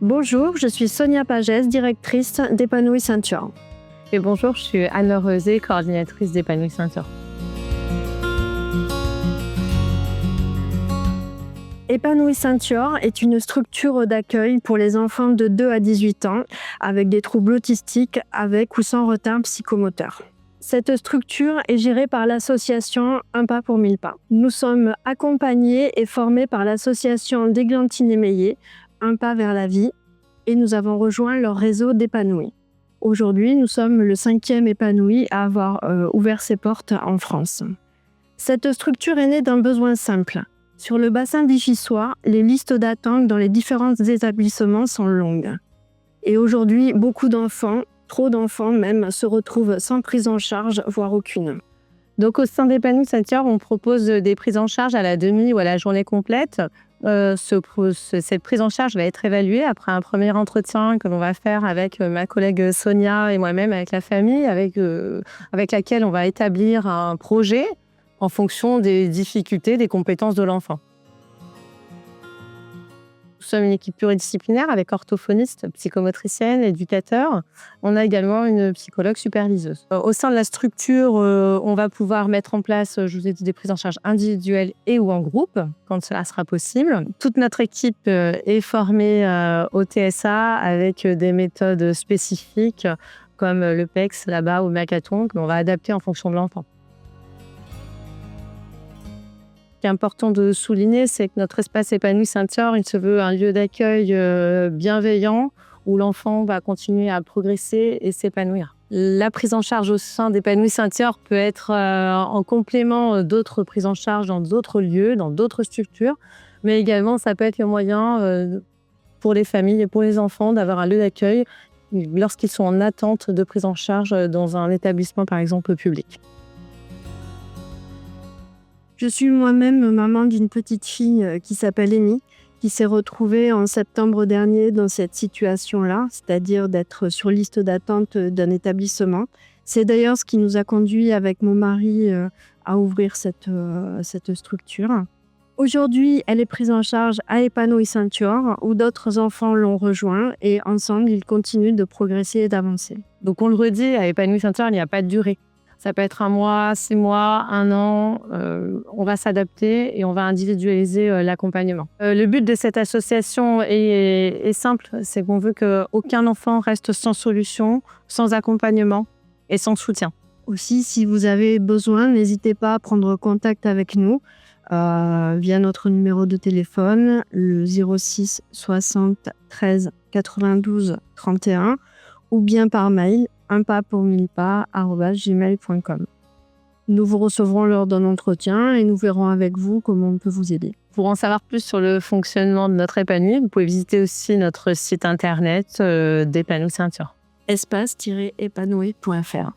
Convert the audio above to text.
Bonjour, je suis Sonia Pagès, directrice d'Épanouie Ceinture. Et bonjour, je suis Anne-Laure Reuzé, coordinatrice d'Épanouie Ceinture. Épanouie Ceinture est une structure d'accueil pour les enfants de 2 à 18 ans avec des troubles autistiques avec ou sans retard psychomoteur. Cette structure est gérée par l'association Un pas pour 1000 pas. Nous sommes accompagnés et formés par l'association d'Églantine Émeillé, Un pas vers la vie, et nous avons rejoint leur réseau d'Épanouie. Aujourd'hui, nous sommes le 5e Épanouie à avoir ouvert ses portes en France. Cette structure est née d'un besoin simple. Sur le bassin vichysois, les listes d'attente dans les différents établissements sont longues. Et aujourd'hui, beaucoup d'enfants, trop d'enfants même, se retrouvent sans prise en charge, voire aucune. Donc au sein d'Épanouie Ceinture, on propose des prises en charge à la demi ou à la journée complète. Cette prise en charge va être évaluée après un premier entretien que l'on va faire avec ma collègue Sonia et moi-même, avec la famille, avec laquelle on va établir un projet en fonction des difficultés, des compétences de l'enfant. Nous sommes une équipe pluridisciplinaire avec orthophoniste, psychomotricienne, éducateur. On a également une psychologue superviseuse. Au sein de la structure, on va pouvoir mettre en place, je vous ai dit, des prises en charge individuelles et ou en groupe, quand cela sera possible. Toute notre équipe est formée au TSA avec des méthodes spécifiques comme le PEX, là-bas, ou le Macathon, que l'on va adapter en fonction de l'enfant. Ce qui est important de souligner, c'est que notre espace Épanouie Ceinture, il se veut un lieu d'accueil bienveillant où l'enfant va continuer à progresser et s'épanouir. La prise en charge au sein d'Épanouie Ceinture peut être en complément d'autres prises en charge dans d'autres lieux, dans d'autres structures, mais également ça peut être le moyen pour les familles et pour les enfants d'avoir un lieu d'accueil lorsqu'ils sont en attente de prise en charge dans un établissement, par exemple, public. Je suis moi-même maman d'une petite fille qui s'appelle Amy, qui s'est retrouvée en septembre dernier dans cette situation-là, c'est-à-dire d'être sur liste d'attente d'un établissement. C'est d'ailleurs ce qui nous a conduit avec mon mari à ouvrir cette structure. Aujourd'hui, elle est prise en charge à Épanouie Ceinture, où d'autres enfants l'ont rejoint et ensemble, ils continuent de progresser et d'avancer. Donc on le redit, à Épanouie Ceinture, il n'y a pas de durée. Ça peut être 1 mois, 6 mois, 1 an. On va s'adapter et on va individualiser l'accompagnement. Le but de cette association est simple, c'est qu'on veut qu'aucun enfant reste sans solution, sans accompagnement et sans soutien. Aussi, si vous avez besoin, n'hésitez pas à prendre contact avec nous via notre numéro de téléphone, le 06 60 13 92 31, ou bien par mail, unpaspour1000pas@gmail.com. Nous vous recevrons lors d'un entretien et nous verrons avec vous comment on peut vous aider. Pour en savoir plus sur le fonctionnement de notre Épanouie, vous pouvez visiter aussi notre site internet d'Épanouie Ceinture. espace-épanouie.fr